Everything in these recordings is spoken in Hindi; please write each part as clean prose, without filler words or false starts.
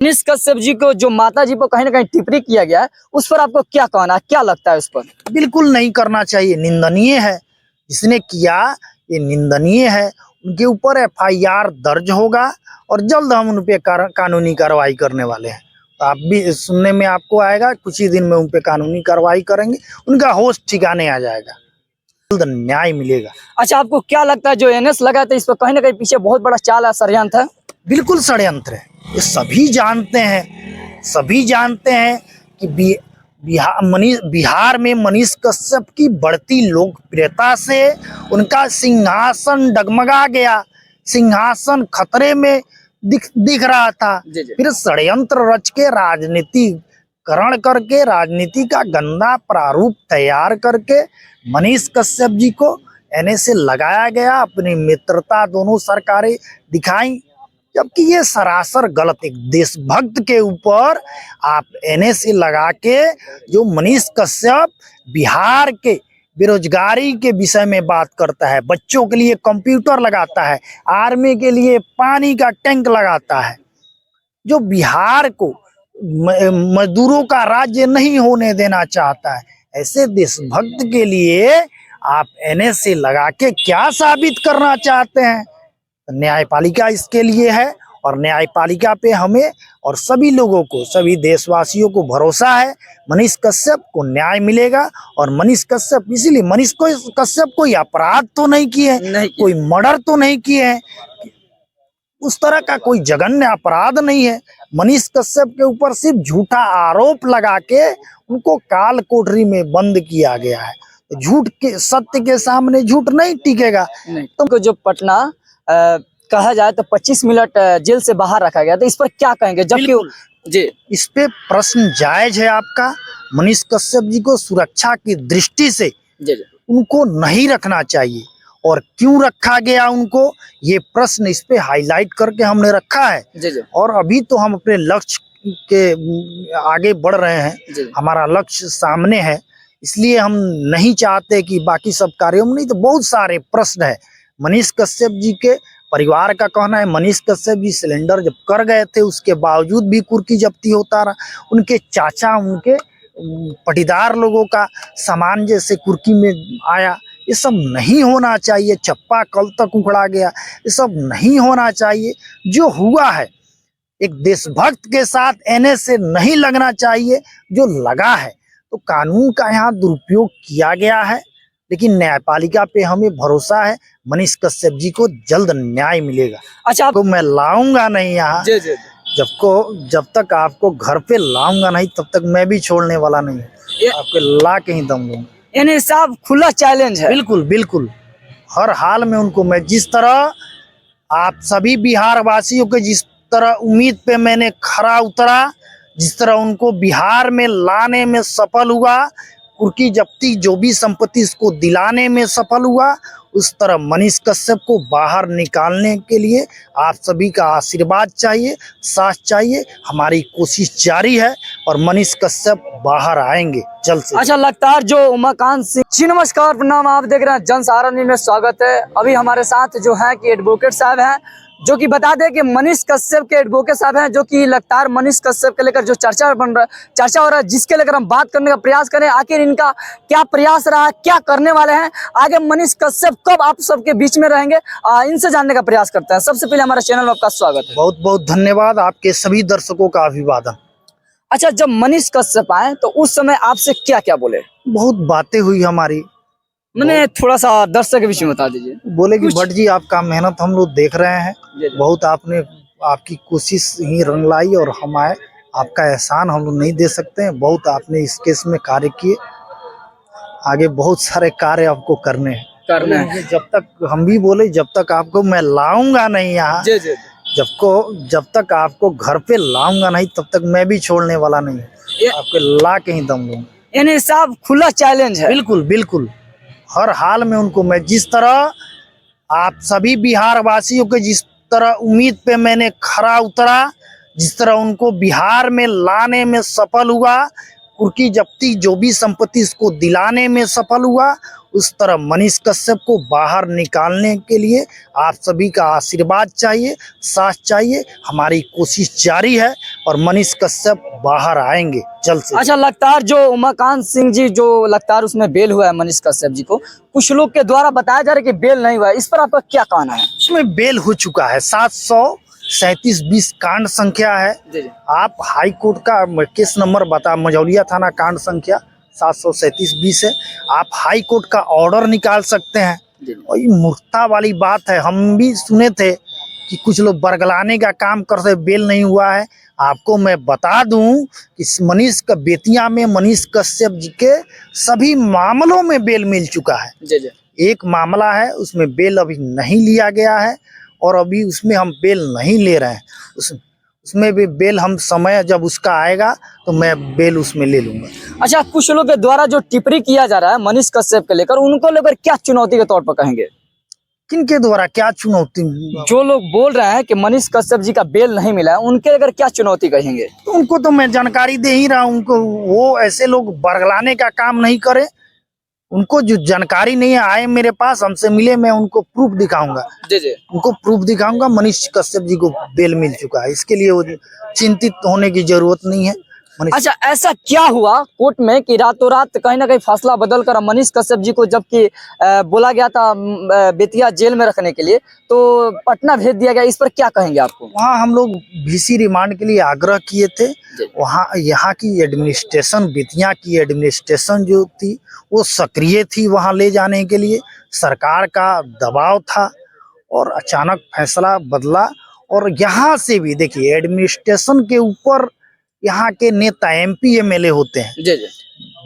मनीष कश्यप जी को जो माता जी पर कहीं ना कहीं टिप्पणी किया गया है, उस पर आपको क्या कहना है, क्या लगता है उस पर? बिल्कुल नहीं करना चाहिए, निंदनीय है। जिसने किया ये निंदनीय है। उनके ऊपर एफआईआर दर्ज होगा और जल्द हम उन पे कानूनी कार्रवाई करने वाले हैं। तो आप भी सुनने में आपको आएगा, कुछ ही दिन में उन पे कानूनी कार्रवाई करेंगे, उनका होश ठिकाने आ जाएगा, जल्द न्याय मिलेगा। अच्छा, आपको क्या लगता है जो एनएस लगा था, इस पर कहीं ना कहीं पीछे बहुत बड़ा चाल है, षड्यंत्र है? बिल्कुल षड्यंत्र है, ये सभी जानते हैं कि बिहार में मनीष कश्यप की बढ़ती लोकप्रियता से उनका सिंहासन डगमगा गया, सिंहासन खतरे में दिख रहा था। फिर षड्यंत्र रच के राजनीतिकरण करके, राजनीति का गंदा प्रारूप तैयार करके मनीष कश्यप जी को एनएसए लगाया गया। अपनी मित्रता दोनों सरकारें दिखाई, जबकि ये सरासर गलत। एक देशभक्त के ऊपर आप एनएसए लगा के, जो मनीष कश्यप बिहार के बेरोजगारी के विषय में बात करता है, बच्चों के लिए कंप्यूटर लगाता है, आर्मी के लिए पानी का टैंक लगाता है, जो बिहार को मजदूरों का राज्य नहीं होने देना चाहता है, ऐसे देशभक्त के लिए आप एनएसए लगा के क्या साबित करना चाहते हैं? न्यायपालिका इसके लिए है और न्यायपालिका पे हमें और सभी लोगों को, सभी देशवासियों को भरोसा है। मनीष कश्यप को न्याय मिलेगा। और मनीष कश्यप, इसीलिए मनीष कश्यप कोई अपराध तो नहीं किए हैं, कोई मर्डर तो नहीं किए हैं, उस तरह का कोई जघन्य अपराध नहीं है। मनीष कश्यप के ऊपर सिर्फ झूठा आरोप लगा के उनको काल कोठरी में बंद किया गया है। तो झूठ के, सत्य के सामने झूठ नहीं टिकेगा। तो जो पटना कहा जाए तो 25 मिनट जेल से बाहर रखा गया, तो इस पर क्या कहेंगे? जबकि जी, इस पे प्रश्न जायज है आपका। मनीष कश्यप जी को सुरक्षा की दृष्टि से उनको नहीं रखना चाहिए, और क्यों रखा गया उनको, ये प्रश्न इस पे हाईलाइट करके हमने रखा है। और अभी तो हम अपने लक्ष्य के आगे बढ़ रहे हैं, हमारा लक्ष्य सामने है, इसलिए हम नहीं चाहते कि बाकी सब कार्यों में नहीं। तो बहुत सारे प्रश्न है। मनीष कश्यप जी के परिवार का कहना है मनीष कश्यप जी सिलेंडर जब कर गए थे, उसके बावजूद भी कुर्की जब्ती होता रहा। उनके चाचा, उनके पटीदार लोगों का सामान जैसे कुर्की में आया, ये सब नहीं होना चाहिए। चप्पा कल तक उखड़ा गया, ये सब नहीं होना चाहिए। जो हुआ है, एक देशभक्त के साथ एनएसए नहीं लगना चाहिए, जो लगा है। तो कानून का यहाँ दुरुपयोग किया गया है, लेकिन न्यायपालिका पे हमें भरोसा है, मनीष कश्यप जी को जल्द न्याय मिलेगा। अच्छा, आपको मैं लाऊंगा नहीं यहाँ, जब तक आपको घर पे लाऊंगा नहीं, तब तक मैं भी छोड़ने वाला नहीं, आपको ला के ही दम दूंगा। यानी साहब खुला चैलेंज है। बिल्कुल बिल्कुल, हर हाल में उनको मैं, जिस तरह आप सभी बिहार वासियों के जिस तरह उम्मीद पे मैंने खरा उतरा, जिस तरह उनको बिहार में लाने में सफल हुआ, कुर्की जब्ती जो भी संपत्ति इसको दिलाने में सफल हुआ, उस तरह मनीष कश्यप को बाहर निकालने के लिए आप सभी का आशीर्वाद चाहिए, साथ चाहिए। हमारी कोशिश जारी है और मनीष कश्यप बाहर आएंगे जल्द से। अच्छा, लगातार जो उमाकांत सिंह जी, नमस्कार, प्रणाम। आप देख रहे हैं जनसहारा न्यूज़ में स्वागत है। अभी हमारे साथ जो है कि एडवोकेट साहब हैं, जो कि बता दें कि मनीष कश्यप के एडवोकेट साहब हैं, जो कि लगातार मनीष कश्यप के लेकर जो चर्चा हो रहा है, जिसके लेकर हम बात करने का प्रयास करें। आखिर इनका क्या प्रयास रहा, क्या करने वाले हैं आगे, मनीष कश्यप कब आप सबके बीच में रहेंगे, इनसे जानने का प्रयास करते हैं। सबसे पहले हमारे चैनल में आपका स्वागत है। बहुत बहुत धन्यवाद, आपके सभी दर्शकों का अभिवादन। अच्छा, जब मनीष कश्यप आए तो उस समय आपसे क्या क्या बोले? बहुत बातें हुई हमारी। मैंने थोड़ा सा दर्शक के विषय में बता दीजिए। बोले कि भट्ट जी, आपका मेहनत हम लोग देख रहे हैं, बहुत आपने, आपकी कोशिश ही रंग लाई और हम आए। आपका एहसान हम लोग नहीं दे सकते हैं, बहुत आपने इस केस में कार्य किए, आगे बहुत सारे कार्य आपको करने हैं। जब तक हम भी बोले, जब तक आपको मैं लाऊंगा नहीं यहाँ, जब तक आपको घर पे लाऊंगा नहीं, तब तक मैं भी छोड़ने वाला नहीं, आपको ला के ही दम दूंगा। यानी साहब खुला चैलेंज है। बिल्कुल बिल्कुल, हर हाल में उनको मैं, जिस तरह आप सभी बिहार वासियों के जिस तरह उम्मीद पे मैंने खरा उतरा, जिस तरह उनको बिहार में लाने में सफल हुआ, कुर्की जब्ती जो भी संपत्ति इसको दिलाने में सफल हुआ, उस तरह मनीष कश्यप को बाहर निकालने के लिए आप सभी का आशीर्वाद चाहिए, साथ चाहिए। हमारी कोशिश जारी है और मनीष कश्यप बाहर आएंगे जल्द से। अच्छा, लगातार जो उमाकांत सिंह जी जो लगातार उसमें बेल हुआ है मनीष कश्यप जी को, कुछ लोग के द्वारा बताया जा रहा है कि बेल नहीं हुआ है, इस पर आपका क्या कहना है? उसमें बेल हो चुका है, 737-20 कांड संख्या है। आप हाई कोर्ट का केस नंबर बता, मझौलिया थाना कांड संख्या 737-20 है। आप हाई कोर्ट का ऑर्डर निकाल सकते हैं। और ये मूर्खता वाली बात है, हम भी सुने थे कि कुछ लोग बरगलाने का काम करते, बेल नहीं हुआ है। आपको मैं बता दूं कि मनीष का बेतिया में मनीष कश्यप जी के सभी मामलों में बेल मिल चुका है। एक मामला है उसमें बेल अभी नहीं लिया गया है और अभी उसमें हम बेल नहीं ले रहे हैं। उसमें भी बेल हम समय जब उसका आएगा तो मैं बेल उसमें ले लूंगा। अच्छा, कुछ लोग के द्वारा जो टिप्पणी किया जा रहा है मनीष कश्यप के लेकर, उनको लेकर क्या चुनौती के तौर पर कहेंगे? किनके द्वारा क्या चुनौती? जो लोग बोल रहे हैं कि मनीष कश्यप जी का बेल नहीं मिला है, उनके अगर क्या चुनौती कहेंगे? तो उनको तो मैं जानकारी दे ही रहा हूँ। उनको, वो ऐसे लोग बरगलाने का काम नहीं करे। उनको जो जानकारी नहीं है, आए मेरे पास, हमसे मिले, मैं उनको प्रूफ दिखाऊंगा। उनको प्रूफ दिखाऊंगा। मनीष कश्यप जी को बेल मिल चुका है, इसके लिए वो चिंतित होने की जरूरत नहीं है। अच्छा, ऐसा क्या हुआ कोर्ट में कि रातों रात कहीं ना कहीं फैसला बदल कर मनीष कश्यप जी को, जबकि बोला गया था बेतिया जेल में रखने के लिए, तो पटना भेज दिया गया? इस पर क्या कहेंगे आपको? वहाँ हम लोग VC रिमांड के लिए आग्रह किए थे। वहाँ यहाँ की एडमिनिस्ट्रेशन, बेतिया की एडमिनिस्ट्रेशन जो थी वो सक्रिय थी वहाँ ले जाने के लिए। सरकार का दबाव था और अचानक फैसला बदला। और यहाँ से भी देखिए, एडमिनिस्ट्रेशन के ऊपर यहाँ के नेता MP MLA होते हैं।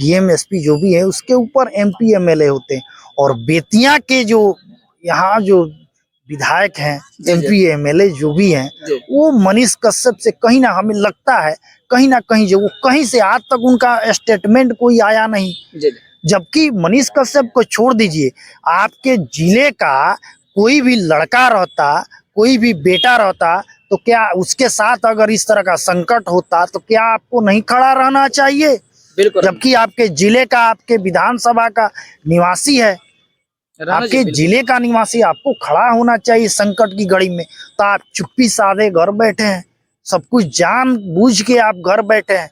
DM SP जो भी है उसके ऊपर MP MLA होते हैं। और बेतिया के जो यहाँ जो विधायक हैं, MP MLA जो भी हैं, वो मनीष कश्यप से कहीं ना, हमें लगता है कहीं ना कहीं, जो वो कहीं से आज तक उनका स्टेटमेंट कोई आया नहीं। जबकि मनीष कश्यप को छोड़ दीजिए, आपके जिले का कोई भी लड़का रहता, कोई भी बेटा रहता, तो क्या उसके साथ अगर इस तरह का संकट होता तो क्या आपको नहीं खड़ा रहना चाहिए? बिल्कुल। जबकि आपके जिले का, आपके विधानसभा का निवासी है, आपके जिले का निवासी, आपको खड़ा होना चाहिए संकट की घड़ी में। तो आप चुप्पी साधे घर बैठे हैं, सब कुछ जान बूझ के आप घर बैठे हैं।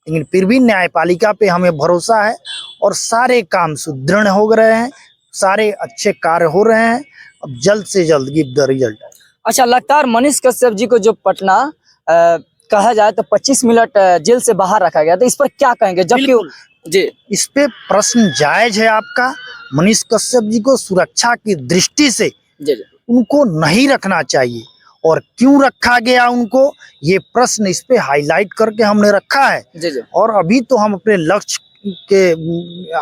लेकिन फिर भी न्यायपालिका पे हमें भरोसा है और सारे काम सुदृढ़ हो रहे हैं, सारे अच्छे कार्य हो रहे हैं। अब जल्द से जल्द गिव द रिजल्ट। अच्छा, लगातार मनीष कश्यप जी को जो पटना कहा जाए तो 25 मिनट जेल से बाहर रखा गया, तो इस पर क्या कहेंगे? जबकि जी, इस पे प्रश्न जायज है आपका। मनीष कश्यप जी को सुरक्षा की दृष्टि से उनको नहीं रखना चाहिए। और क्यों रखा गया उनको, ये प्रश्न इस पे हाईलाइट करके हमने रखा है। और अभी तो हम अपने लक्ष्य के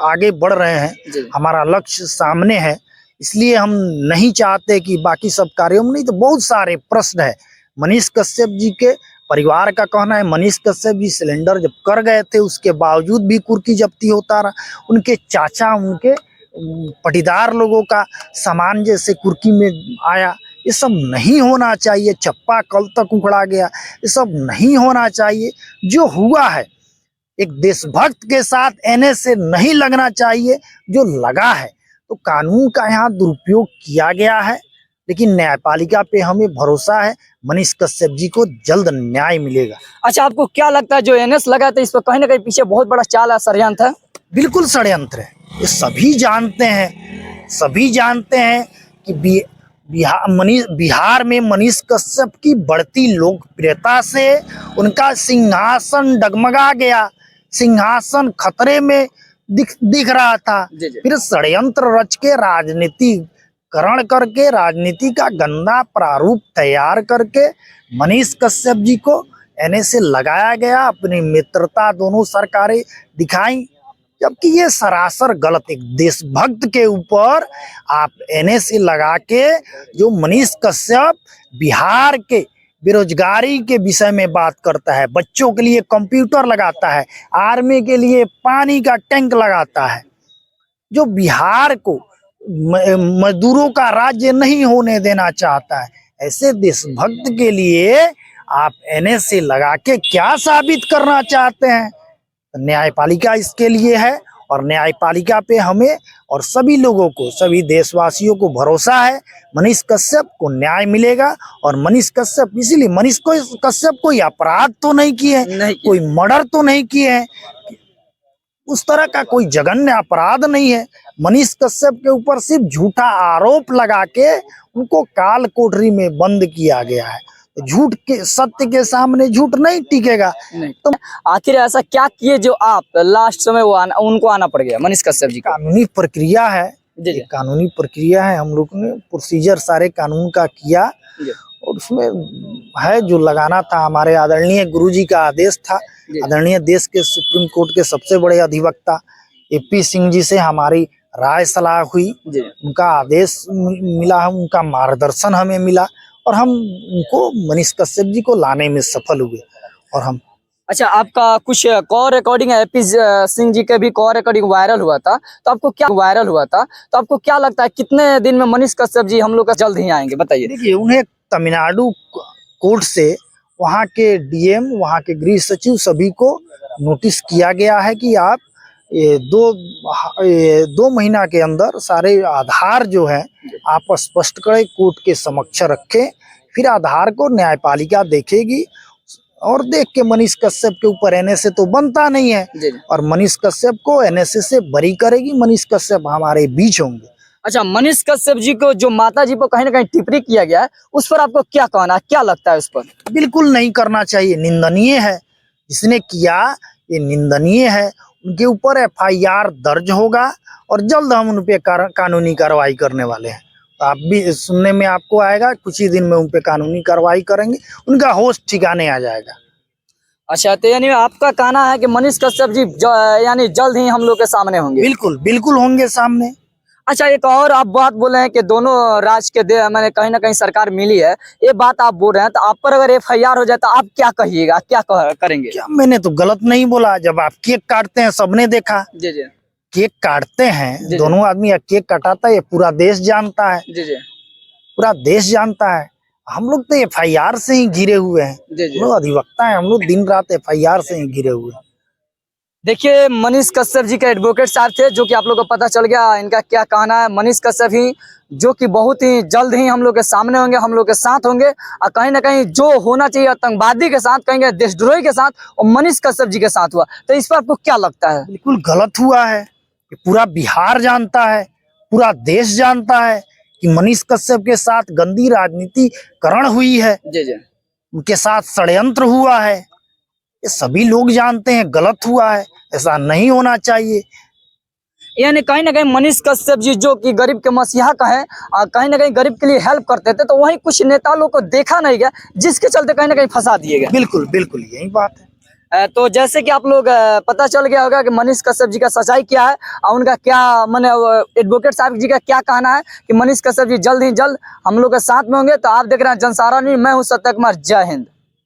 आगे बढ़ रहे हैं, हमारा लक्ष्य सामने है, इसलिए हम नहीं चाहते कि बाकी सब कार्यों में, नहीं तो बहुत सारे प्रश्न है। मनीष कश्यप जी के परिवार का कहना है मनीष कश्यप जी सिलेंडर जब कर गए थे उसके बावजूद भी कुर्की जब्ती होता रहा। उनके चाचा, उनके पटीदार लोगों का सामान जैसे कुर्की में आया, ये सब नहीं होना चाहिए। चप्पा कल तक उखड़ा गया, ये सब नहीं होना चाहिए। जो हुआ है, एक देशभक्त के साथ NSA नहीं लगना चाहिए, जो लगा है। तो कानून का यहाँ दुरुपयोग किया गया है, लेकिन न्यायपालिका पे हमें भरोसा है, मनीष कश्यप जी को जल्द न्याय मिलेगा। अच्छा, आपको क्या लगता है जो NS लगा था, इस पर कहीं ना कहीं पीछे बहुत बड़ा चाल है, षड्यंत्र है? बिल्कुल षड्यंत्र है, ये सभी जानते हैं। सभी जानते हैं कि बिहार में मनीष कश्यप की बढ़ती लोकप्रियता से उनका सिंहासन डगमगा गया, सिंहासन खतरे में दिख रहा था। फिर षड्यंत्र रच के, राजनीतिकरण करके, राजनीति का गंदा प्रारूप तैयार करके मनीष कश्यप जी को NSA लगाया गया। अपनी मित्रता दोनों सरकारें दिखाई, जबकि ये सरासर गलत। एक देशभक्त के ऊपर आप NSA लगा के, जो मनीष कश्यप बिहार के बेरोजगारी के विषय में बात करता है, बच्चों के लिए कंप्यूटर लगाता है, आर्मी के लिए पानी का टैंक लगाता है, जो बिहार को मजदूरों का राज्य नहीं होने देना चाहता है, ऐसे देशभक्त के लिए आप NSA लगा के क्या साबित करना चाहते हैं? न्यायपालिका इसके लिए है और न्यायपालिका पे हमें और सभी लोगों को, सभी देशवासियों को भरोसा है मनीष कश्यप को न्याय मिलेगा। और मनीष कश्यप, इसीलिए मनीष कश्यप कोई अपराध तो नहीं किए हैं, नहीं किए। कोई मर्डर तो नहीं किए हैं, उस तरह का कोई जघन्य अपराध नहीं है। मनीष कश्यप के ऊपर सिर्फ झूठा आरोप लगा के उनको काल कोठरी में बंद किया गया है। झूठ के, सत्य के सामने झूठ नहीं टिकेगा। तो आखिर ऐसा क्या किए जो आप लास्ट समय उनको आना पड़ गया मनीष कश्यप जी को? कानूनी प्रक्रिया है, जी जी। कानूनी प्रक्रिया है, हम लोग ने प्रोसीजर सारे कानून का किया जी। और उसमें है जो लगाना था। हमारे आदरणीय गुरुजी का आदेश था, आदरणीय देश के सुप्रीम कोर्ट के सबसे बड़े अधिवक्ता एपी सिंह जी से हमारी राय सलाह हुई, उनका आदेश मिला, उनका मार्गदर्शन हमें मिला और हम उनको मनीष कश्यप जी को लाने में सफल हुए। और हम अच्छा, आपका कुछ call recording AP Singh ji के भी कॉल रिकॉर्डिंग वायरल हुआ था, तो आपको क्या लगता है कितने दिन में मनीष कश्यप जी हम लोग का जल्द ही आएंगे, बताइए? देखिए, उन्हें तमिलनाडु कोर्ट से वहाँ के डीएम, वहाँ के गृह सचिव सभी को नोटिस किया गया है कि आप ये दो महीना के अंदर सारे आधार जो है आप स्पष्ट करें, कोर्ट के समक्ष रखें। फिर आधार को न्यायपालिका देखेगी और देख के मनीष कश्यप के ऊपर एनएसए तो बनता नहीं है और मनीष कश्यप को एनएसए से बरी करेगी। मनीष कश्यप हमारे बीच होंगे। अच्छा, मनीष कश्यप जी को जो माता जी को कहीं ना कहीं टिप्पणी किया गया है, उस पर आपको क्या कहना है, क्या लगता है उस पर? बिल्कुल नहीं करना चाहिए, निंदनीय है। जिसने किया ये निंदनीय है। उनके ऊपर एफआईआर दर्ज होगा और जल्द हम उन पे कानूनी कार्रवाई करने वाले हैं। तो आप भी सुनने में आपको आएगा, कुछ ही दिन में उन पे कानूनी कार्रवाई करेंगे, उनका होश ठिकाने आ जाएगा। अच्छा, तो यानी आपका कहना है कि मनीष कश्यप जी यानी जल्द ही हम लोग के सामने होंगे? बिल्कुल बिल्कुल होंगे सामने। अच्छा, एक और आप बात बोले हैं कि दोनों राज्य के मैंने कहीं ना कहीं सरकार मिली है, ये बात आप बोल रहे हैं, तो आप पर अगर एफआईआर हो जाए तो आप क्या कहिएगा, क्या करेंगे? क्या, मैंने तो गलत नहीं बोला। जब आप केक काटते हैं, सबने देखा, जी जी, केक काटते हैं, जी, दोनों आदमी केक काटाता है, ये पूरा देश जानता है, जी जी, पूरा देश जानता है। हम लोग तो एफआईआर से ही घिरे हुए हैं, हम लोग अधिवक्ता हैं, हम लोग दिन रात एफआईआर से ही घिरे हुए हैं। देखिए, मनीष कश्यप जी के एडवोकेट साहब थे, जो कि आप लोगों को पता चल गया इनका क्या कहना है। मनीष कश्यप ही जो कि बहुत ही जल्द ही हम लोग के सामने होंगे, हम लोग के साथ होंगे और कहीं ना कहीं जो होना चाहिए आतंकवादी के साथ, कहेंगे देशद्रोही के साथ, और मनीष कश्यप जी के साथ हुआ, तो इस पर आपको क्या लगता है? बिल्कुल गलत हुआ है। ये पूरा बिहार जानता है, पूरा देश जानता है कि मनीष कश्यप के साथ गंदी राजनीतिकरण हुई है, जी जी, उनके साथ षड्यंत्र हुआ है। ये सभी लोग जानते हैं, गलत हुआ है, ऐसा नहीं होना चाहिए। यानी कहीं ना कहीं मनीष कश्यप जी जो कि गरीब के मसीहा का है और कहीं ना कहीं गरीब के लिए हेल्प करते थे, तो वहीं कुछ नेता लोग को देखा नहीं गया, जिसके चलते कहीं ना कहीं फंसा दिए गए। बिल्कुल बिल्कुल यही बात है। तो जैसे कि आप लोग पता चल गया होगा कि मनीष कश्यप जी का सच्चाई क्या है और उनका क्या माने एडवोकेट साहब जी का क्या कहना है कि मनीष कश्यप जी जल्द ही जल्द हम लोग के साथ में होंगे। तो आप देख रहे हैं जनसारा न्यूज़, मैं हूँ सत्य कुमार। जय हिंद।